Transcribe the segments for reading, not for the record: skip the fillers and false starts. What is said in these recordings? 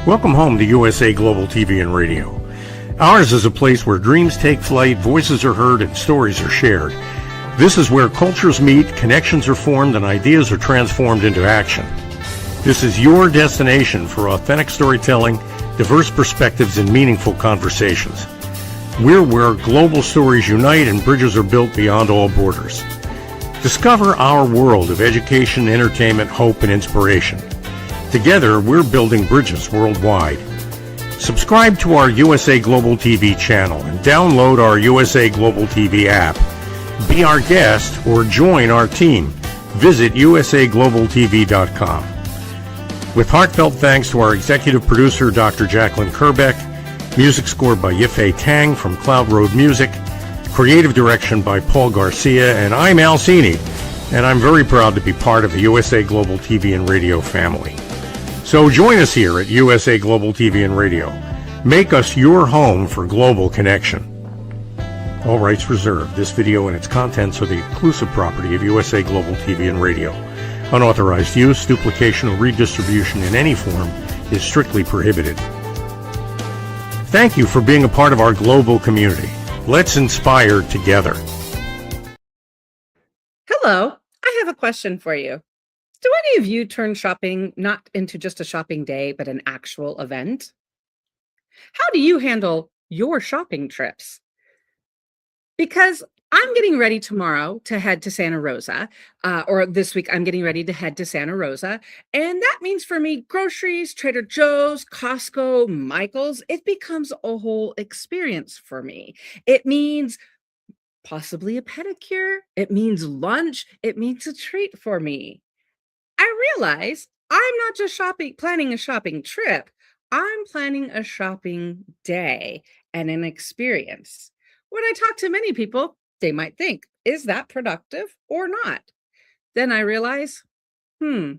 Welcome home to USA Global TV and Radio. Ours is a place where dreams take flight, voices are heard, and stories are shared. This is where cultures meet, connections are formed, and ideas are transformed into action. This is your destination for authentic storytelling, diverse perspectives, and meaningful conversations. We're where global stories unite and bridges are built beyond all borders. Discover our world of education, entertainment, hope, and inspiration. Together, we're building bridges worldwide. Subscribe to our USA Global TV channel and download our USA Global TV app. Be our guest or join our team. Visit usaglobaltv.com. With heartfelt thanks to our executive producer, Dr. Jacqueline Kerbeck, music scored by Yifei Tang from Cloud Road Music, creative direction by Paul Garcia, and I'm Al Cini, and I'm very proud to be part of the USA Global TV and Radio family. So join us here at USA Global TV and Radio. Make us your home for global connection. All rights reserved. This video and its contents are the exclusive property of USA Global TV and Radio. Unauthorized use, duplication, or redistribution in any form is strictly prohibited. Thank you for being a part of our global community. Let's inspire together. Hello, I have a question for you. Do any of you turn shopping not into just a shopping day, but an actual event? How do you handle your shopping trips? Because I'm getting ready tomorrow to head to Santa Rosa, or this week I'm getting ready to head to Santa Rosa. And that means for me, groceries, Trader Joe's, Costco, Michael's, it becomes a whole experience for me. It means possibly a pedicure. It means lunch. It means a treat for me. I realize I'm not just planning a shopping trip. I'm planning a shopping day and an experience. When I talk to many people, they might think, is that productive or not? Then I realize, I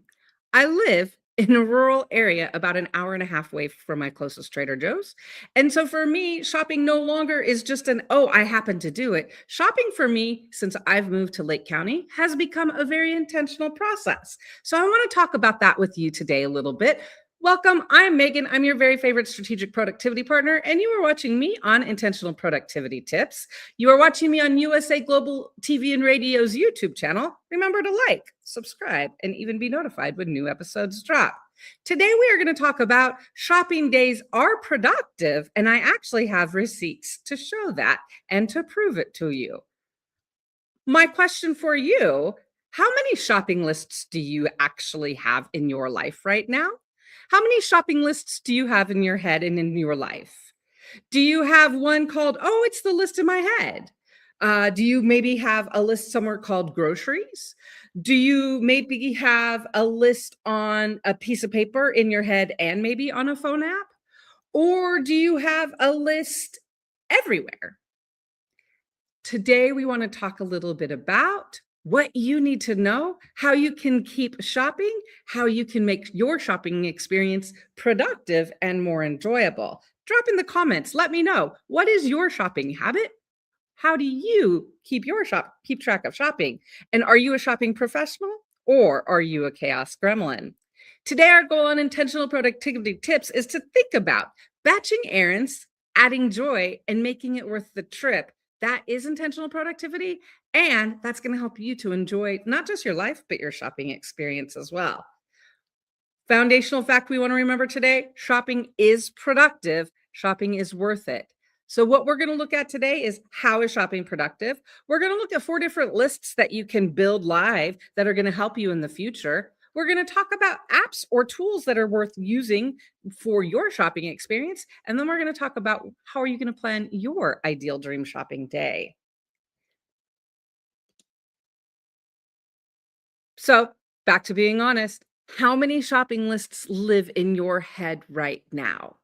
live in a rural area about an hour and a half away from my closest Trader Joe's. And so for me, shopping no longer is just I happen to do it. Shopping for me, since I've moved to Lake County, has become a very intentional process. So I want to talk about that with you today a little bit. Welcome, I'm Megan. I'm your very favorite strategic productivity partner, and you are watching me on Intentional Productivity Tips. You are watching me on USA Global TV and Radio's YouTube channel. Remember to like, subscribe, and even be notified when new episodes drop. Today, we are going to talk about shopping days are productive, and I actually have receipts to show that and to prove it to you. My question for you, how many shopping lists do you actually have in your life right now? How many shopping lists do you have in your head and in your life? Do you have one called, it's the list in my head? Do you maybe have a list somewhere called groceries? Do you maybe have a list on a piece of paper in your head and maybe on a phone app? Or do you have a list everywhere? Today, we want to talk a little bit about what you need to know, how you can keep shopping, how you can make your shopping experience productive and more enjoyable. Drop in the comments. Let me know. What is your shopping habit? How do you keep track of shopping? And are you a shopping professional or are you a chaos gremlin? Today, our goal on Intentional Productivity Tips is to think about batching errands, adding joy, and making it worth the trip. That is intentional productivity, and that's going to help you to enjoy not just your life, but your shopping experience as well. Foundational fact we want to remember today, shopping is productive. Shopping is worth it. So what we're going to look at today is how is shopping productive? We're going to look at 4 different lists that you can build live that are going to help you in the future. We're going to talk about apps or tools that are worth using for your shopping experience. And then we're going to talk about how are you going to plan your ideal dream shopping day. So back to being honest, how many shopping lists live in your head right now?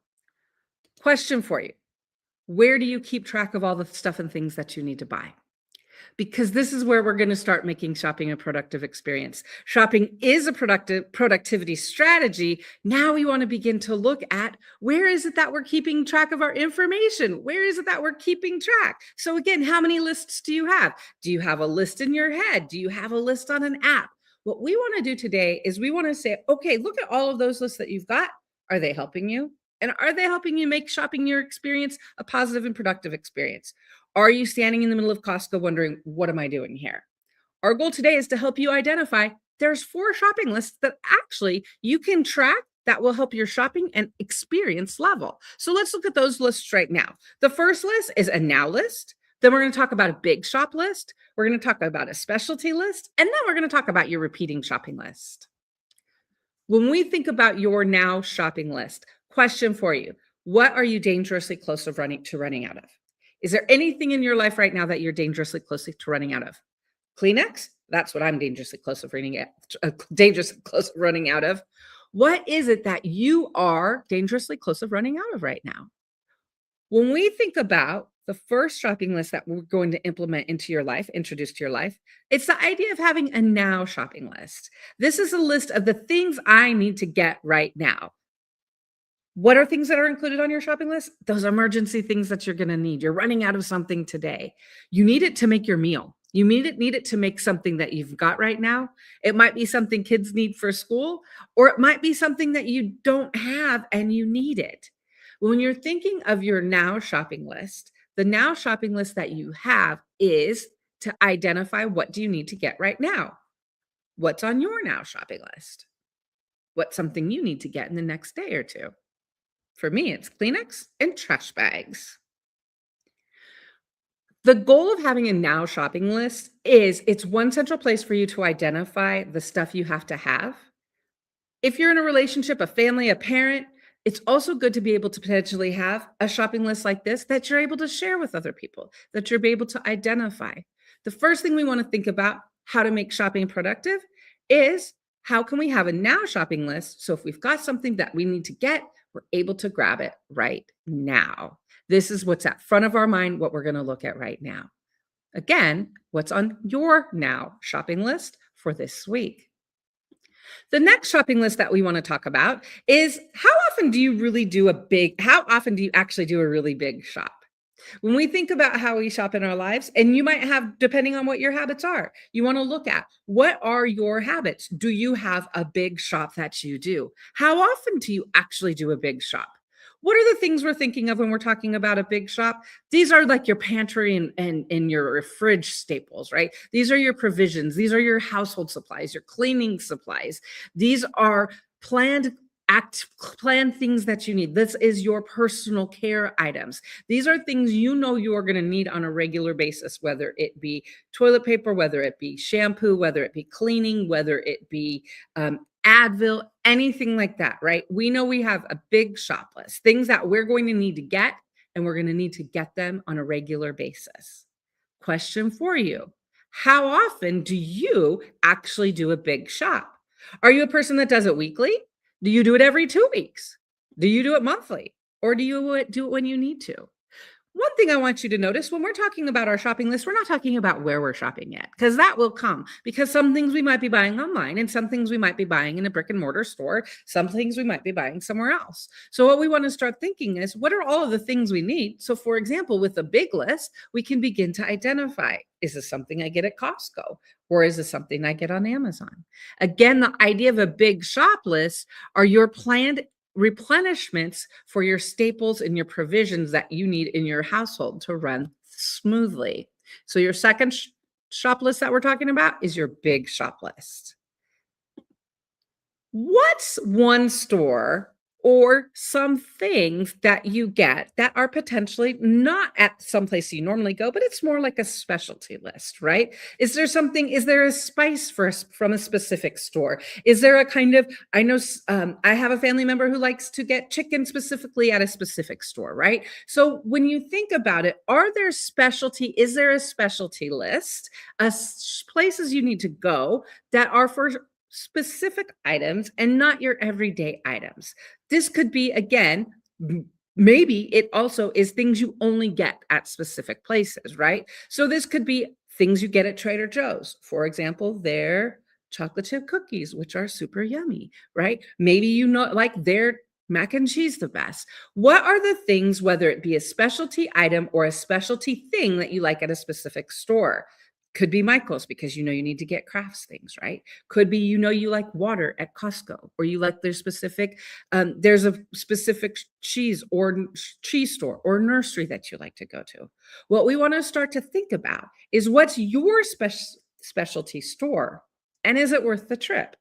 Question for you. Where do you keep track of all the stuff and things that you need to buy? Because this is where we're going to start making shopping a productive experience. Shopping is a productivity strategy. Now we want to begin to look at where is it that we're keeping track of our information? Where is it that we're keeping track? So again, how many lists do you have? Do you have a list in your head? Do you have a list on an app? What we want to do today is we want to say, okay, look at all of those lists that you've got. Are they helping you? And are they helping you make shopping your experience a positive and productive experience? Are you standing in the middle of Costco wondering, what am I doing here? Our goal today is to help you identify there's 4 shopping lists that actually you can track that will help your shopping and experience level. So let's look at those lists right now. The first list is a now list. Then we're going to talk about a big shop list. We're going to talk about a specialty list. And then we're going to talk about your repeating shopping list. When we think about your now shopping list, question for you, what are you dangerously close of running out of? Is there anything in your life right now that you're dangerously close to running out of? Kleenex? That's what I'm dangerously close of running out of. What is it that you are dangerously close of running out of right now? When we think about the first shopping list that we're going to implement into your life, introduce to your life, it's the idea of having a now shopping list. This is a list of the things I need to get right now. What are things that are included on your shopping list? Those emergency things that you're going to need. You're running out of something today. You need it to make your meal. You need it to make something that you've got right now. It might be something kids need for school, or it might be something that you don't have and you need it. When you're thinking of your now shopping list, the now shopping list that you have is to identify what do you need to get right now? What's on your now shopping list? What's something you need to get in the next day or two? For me, it's Kleenex and trash bags. The goal of having a now shopping list is it's one central place for you to identify the stuff you have to have. If you're in a relationship, a family, a parent, it's also good to be able to potentially have a shopping list like this that you're able to share with other people, that you're able to identify. The first thing we want to think about how to make shopping productive is how can we have a now shopping list? So if we've got something that we need to get, we're able to grab it right now. This is what's at front of our mind, what we're going to look at right now. Again, what's on your now shopping list for this week? The next shopping list that we want to talk about is how often do you actually do a really big shop? When we think about how we shop in our lives, and you might have, depending on what your habits are, you want to look at what are your habits? Do you have a big shop that you do? How often do you actually do a big shop? What are the things we're thinking of when we're talking about a big shop? These are like your pantry and your fridge staples, right? These are your provisions. These are your household supplies, your cleaning supplies. These are planned things that you need. This is your personal care items. These are things you know you are going to need on a regular basis, whether it be toilet paper, whether it be shampoo, whether it be cleaning, whether it be Advil, anything like that, right? We know we have a big shop list, things that we're going to need to get, and we're going to need to get them on a regular basis. Question for you. How often do you actually do a big shop? Are you a person that does it weekly? Do you do it every 2 weeks? Do you do it monthly? Or do you do it when you need to? One thing I want you to notice when we're talking about our shopping list, we're not talking about where we're shopping yet, because that will come. Because some things we might be buying online, and some things we might be buying in a brick and mortar store, some things we might be buying somewhere else. So what we want to start thinking is, what are all of the things we need? So for example, with a big list, we can begin to identify, is this something I get at Costco? Or is this something I get on Amazon? Again, the idea of a big shop list are your planned replenishments for your staples and your provisions that you need in your household to run smoothly. So your second shop list that we're talking about is your big shop list. What's one store or some things that you get that are potentially not at some place you normally go, but it's more like a specialty list, right? Is there a spice from a specific store? Is there a kind of, I have a family member who likes to get chicken specifically at a specific store, right? So when you think about it, is there a specialty list, places you need to go that are for specific items and not your everyday items? This could be, again, maybe it also is things you only get at specific places, right? So this could be things you get at Trader Joe's. For example, their chocolate chip cookies, which are super yummy, right? Maybe you know like their mac and cheese the best. What are the things, whether it be a specialty item or a specialty thing that you like at a specific store? Could be Michael's because you need to get crafts things, right? Could be you like water at Costco, or you like there's a specific cheese or cheese store or nursery that you like to go to. What we want to start to think about is what's your specialty store, and is it worth the trip?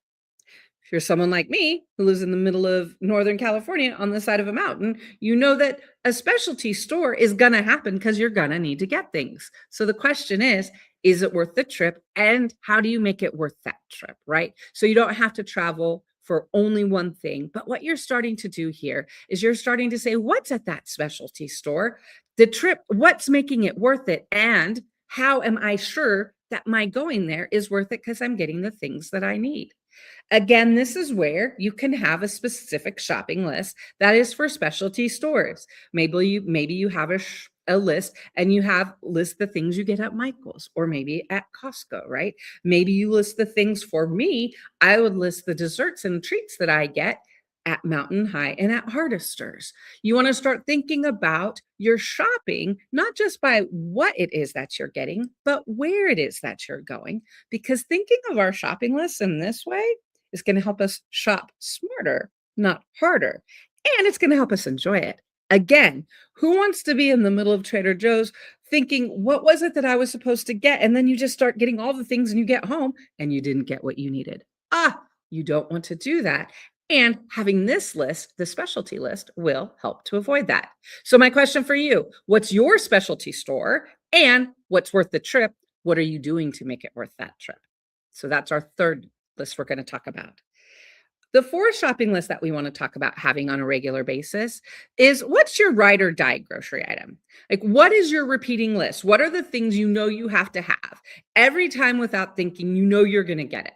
If you're someone like me who lives in the middle of Northern California on the side of a mountain, you know that a specialty store is going to happen because you're going to need to get things. So the question is it worth the trip? And how do you make it worth that trip, right? So you don't have to travel for only one thing. But what you're starting to do here is you're starting to say, what's at that specialty store? The trip, what's making it worth it? And how am I sure that my going there is worth it because I'm getting the things that I need? Again, this is where you can have a specific shopping list that is for specialty stores. Maybe you have a list and you list the things you get at Michael's or maybe at Costco, right? Maybe you list the things. For me, I would list the desserts and treats that I get at Mountain High and at Hardester's. You want to start thinking about your shopping, not just by what it is that you're getting, but where it is that you're going. Because thinking of our shopping lists in this way is going to help us shop smarter, not harder. And it's going to help us enjoy it. Again, who wants to be in the middle of Trader Joe's thinking, what was it that I was supposed to get? And then you just start getting all the things and you get home and you didn't get what you needed. You don't want to do that. And having this list, the specialty list, will help to avoid that. So my question for you, what's your specialty store and what's worth the trip? What are you doing to make it worth that trip? So that's our third list we're going to talk about. The fourth shopping list that we want to talk about having on a regular basis is, what's your ride or die grocery item? Like, what is your repeating list? What are the things you have to have every time without thinking you're going to get it?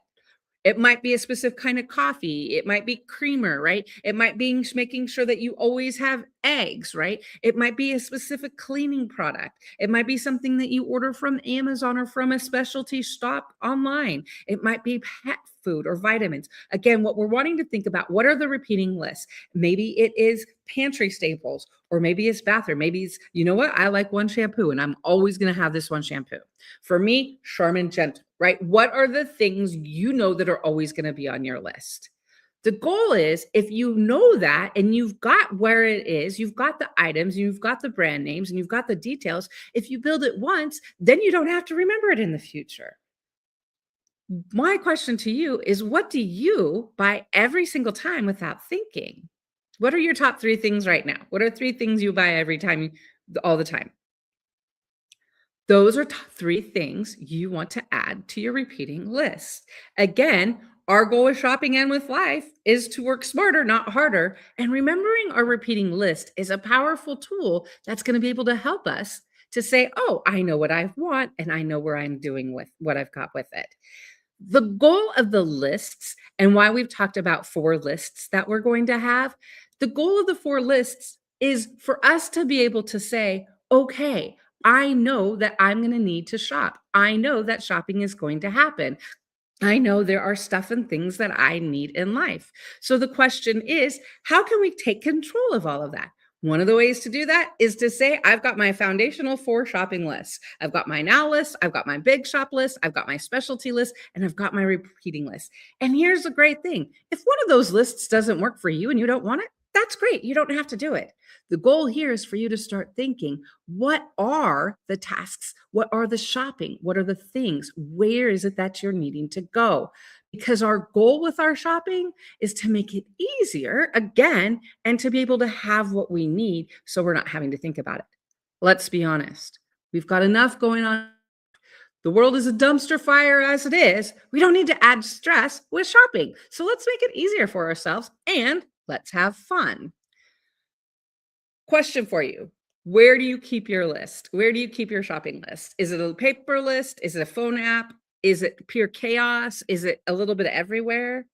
It might be a specific kind of coffee. It might be creamer, right? It might be making sure that you always have eggs, right? It might be a specific cleaning product. It might be something that you order from Amazon or from a specialty shop online. It might be pet food or vitamins. Again, what we're wanting to think about, what are the repeating lists? Maybe it is pantry staples, or maybe it's bathroom. Maybe it's, I like one shampoo and I'm always going to have this one shampoo. For me, Charmin Gentle, right? What are the things that are always going to be on your list? The goal is, if you know that and you've got where it is, you've got the items, you've got the brand names, and you've got the details, if you build it once, then you don't have to remember it in the future. My question to you is, what do you buy every single time without thinking? What are your top 3 things right now? What are 3 things you buy every time, all the time? Those are 3 things you want to add to your repeating list. Again, our goal with shopping and with life is to work smarter, not harder. And remembering our repeating list is a powerful tool that's going to be able to help us to say, oh, I know what I want and I know where I'm doing with what I've got with it. The goal of the lists, and why we've talked about 4 lists that we're going to have, the goal of the 4 lists is for us to be able to say, okay, I know that I'm going to need to shop. I know that shopping is going to happen. I know there are stuff and things that I need in life. So the question is, how can we take control of all of that? One of the ways to do that is to say, I've got my foundational 4 shopping lists. I've got my now list, I've got my big shop list, I've got my specialty list, and I've got my repeating list. And here's the great thing. If one of those lists doesn't work for you and you don't want it, that's great. You don't have to do it. The goal here is for you to start thinking, what are the tasks? What are the shopping? What are the things? Where is it that you're needing to go? Because our goal with our shopping is to make it easier, again, and to be able to have what we need so we're not having to think about it. Let's be honest. We've got enough going on. The world is a dumpster fire as it is. We don't need to add stress with shopping. So let's make it easier for ourselves and let's have fun. Question for you. Where do you keep your list? Where do you keep your shopping list? Is it a paper list? Is it a phone app? Is it pure chaos? Is it a little bit everywhere?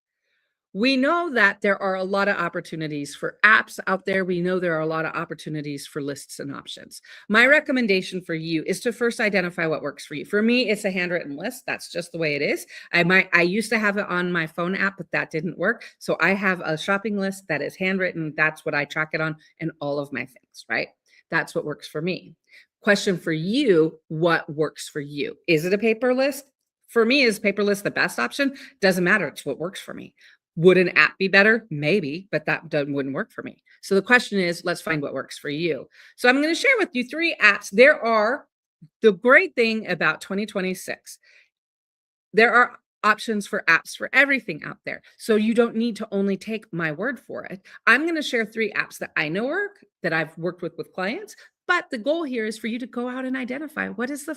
We know that there are a lot of opportunities for apps out there. We know there are a lot of opportunities for lists and options. My recommendation for you is to first identify what works for you. For me, it's a handwritten list. That's just the way it is. I used to have it on my phone app, but that didn't work. So I have a shopping list that is handwritten. That's what I track it on and all of my things, right? That's what works for me. Question for you, what works for you? Is it a paper list? For me, is paper list the best option? Doesn't matter. It's what works for me. Would an app be better? Maybe, but that wouldn't work for me. So the question is, let's find what works for you. So I'm going to share with you 3 apps. The great thing about 2026, there are options for apps for everything out there. So you don't need to only take my word for it. I'm going to share 3 apps that I know work, that I've worked with clients. But the goal here is for you to go out and identify what is the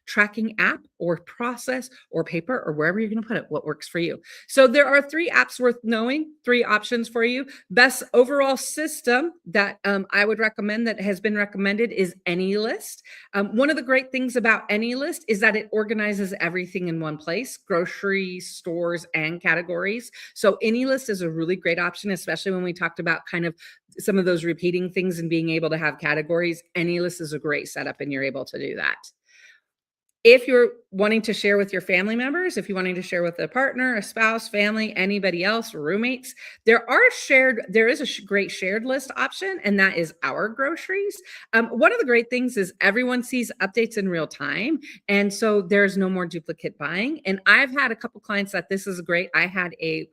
tracking app or process or paper or wherever you're going to put it, what works for you. So there are 3 apps worth knowing, 3 options for you. Best overall system that I would recommend that has been recommended is AnyList. One of the great things about AnyList is that it organizes everything in one place, groceries, stores, and categories. So AnyList is a really great option, especially when we talked about kind of some of those repeating things and being able to have categories. AnyList is a great setup and you're able to do that. If you're wanting to share with your family members, if you're wanting to share with a partner, a spouse, family, anybody else, roommates, there is a great shared list option, and that is OurGroceries. One of the great things is everyone sees updates in real time, and so there's no more duplicate buying. And I've had a couple clients that this is great. I had a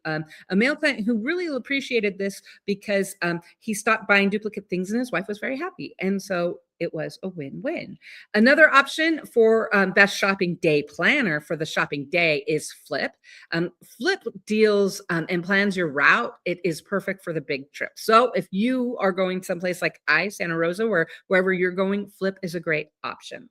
male client who really appreciated this because he stopped buying duplicate things, and his wife was very happy. And so it was a win-win. Another option for best shopping day planner for the shopping day is Flipp. Flipp deals and plans your route. It is perfect for the big trip. So if you are going someplace like Santa Rosa, wherever you're going, Flipp is a great option.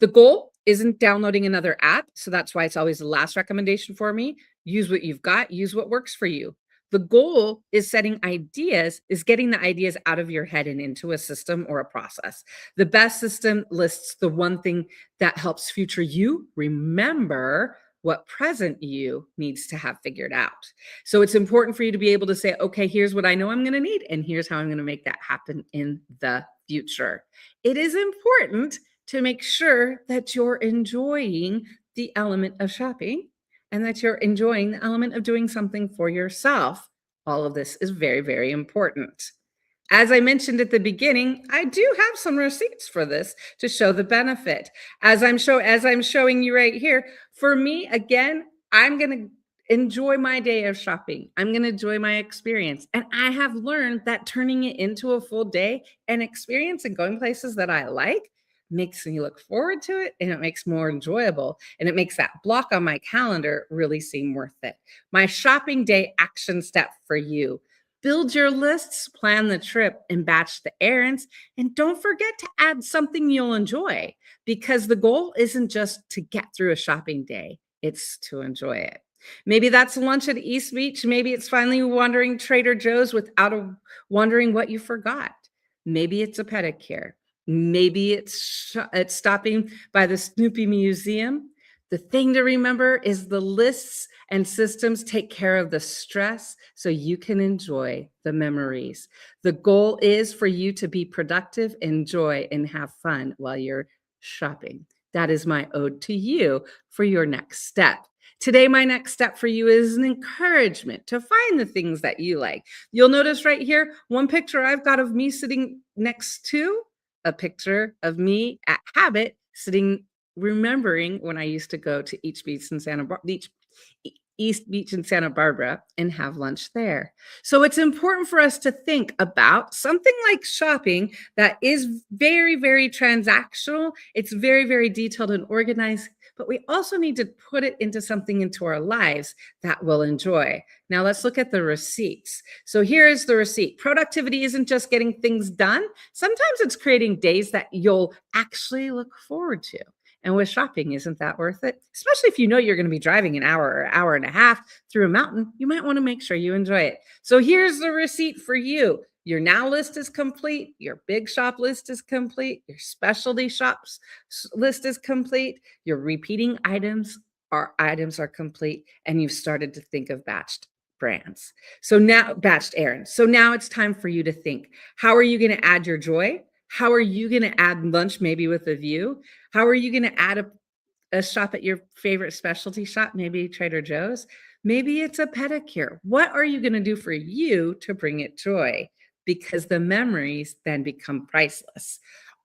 The goal isn't downloading another app, so that's why it's always the last recommendation for me. Use what you've got, use what works for you. The goal is getting the ideas out of your head and into a system or a process. The best system lists the one thing that helps future you remember what present you needs to have figured out. So it's important for you to be able to say, okay, here's what I know I'm going to need, and here's how I'm going to make that happen in the future. It is important to make sure that you're enjoying the element of shopping and that you're enjoying the element of doing something for yourself. All of this is very, very important. As I mentioned at the beginning, I do have some receipts for this to show the benefit. As I'm showing you right here, for me, again, I'm going to enjoy my day of shopping. I'm going to enjoy my experience. And I have learned that turning it into a full day and experience and going places that I like makes me look forward to it, and it makes more enjoyable, and it makes that block on my calendar really seem worth it. My shopping day action step for you: build your lists, plan the trip, and batch the errands. And don't forget to add something you'll enjoy, because the goal isn't just to get through a shopping day, it's to enjoy it. Maybe that's lunch at East Beach. Maybe it's finally wandering Trader Joe's without wondering what you forgot. Maybe it's a pedicure. Maybe it's stopping by the Snoopy Museum. The thing to remember is the lists and systems take care of the stress so you can enjoy the memories. The goal is for you to be productive, enjoy, and have fun while you're shopping. That is my ode to you for your next step. Today, my next step for you is an encouragement to find the things that you like. You'll notice right here, one picture I've got of me sitting next to a picture of me at Habit remembering when I used to go to East Beach in Santa Barbara and have lunch there. So it's important for us to think about something like shopping that is very, very transactional. It's very, very detailed and organized, but we also need to put it into our lives that we'll enjoy. Now let's look at the receipts. So here's the receipt. Productivity isn't just getting things done. Sometimes it's creating days that you'll actually look forward to. And with shopping, isn't that worth it? Especially if you know you're going to be driving an hour or hour and a half through a mountain, you might want to make sure you enjoy it. So here's the receipt for you. Your now list is complete. Your big shop list is complete. Your specialty shops list is complete. Your repeating items are complete. And you've started to think of batched errands. So now it's time for you to think, how are you going to add your joy? How are you going to add lunch, maybe with a view? How are you going to add a shop at your favorite specialty shop, maybe Trader Joe's? Maybe it's a pedicure. What are you going to do for you to bring it joy? Because the memories then become priceless.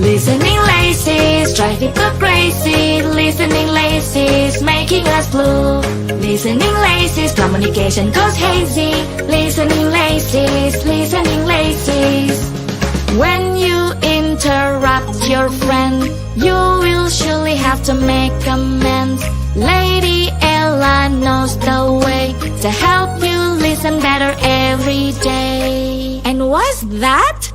Listening lazy, driving us crazy. Listening lazy is making us blue. Listening lazy, communication goes hazy. Listening lazy, listening lazy. When you interrupt your friend, you will surely have to make amends. Lady Ella knows the way to help you listen better every day. And what's that?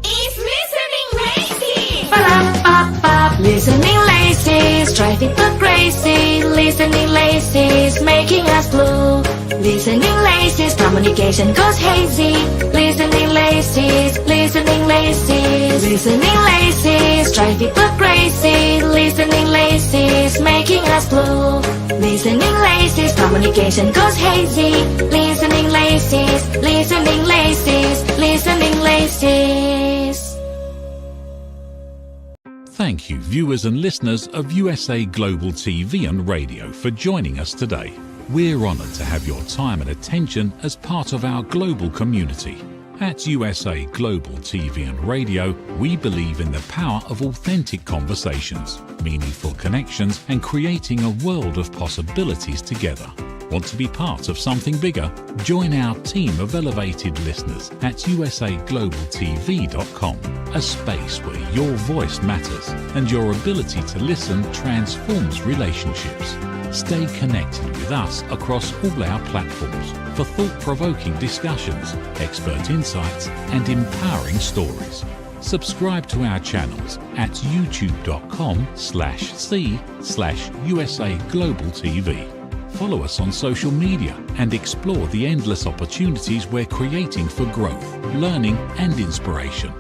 It's listening lazy. Ba-da-ba-ba. Listening lazy, driving us crazy. Listening lazy is making us blue. Listening lazy, communication goes hazy. Listening lazy, listening lazy. Listening lazy, driving us crazy. Listening lazy is making us blue. Listening lazy, communication goes hazy. Listening lazy, listening lazy, listening lazy. Thank you, viewers and listeners of USA Global TV and Radio, for joining us today. We're honoured to have your time and attention as part of our global community. At USA Global TV and Radio, we believe in the power of authentic conversations, meaningful connections, and creating a world of possibilities together. Want to be part of something bigger? Join our team of elevated listeners at usaglobaltv.com, a space where your voice matters and your ability to listen transforms relationships. Stay connected with us across all our platforms for thought-provoking discussions, expert insights, and empowering stories. Subscribe to our channels at youtube.com/c/USA-Global-TV. Follow us on social media and explore the endless opportunities we're creating for growth, learning, and inspiration.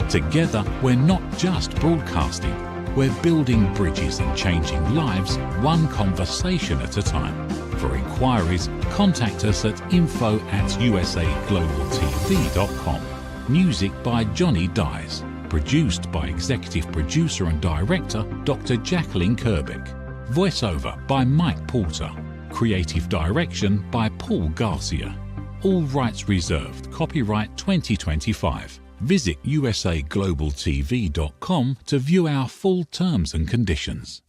Together, we're not just broadcasting, we're building bridges and changing lives one conversation at a time. For inquiries, contact us at info@usaglobaltv.com. Music by Johnny Dyes. Produced by Executive Producer and Director Dr. Jacqueline Kerbeck. Voiceover by Mike Porter. Creative Direction by Paul Garcia. All rights reserved. Copyright 2025. Visit usaglobaltv.com to view our full terms and conditions.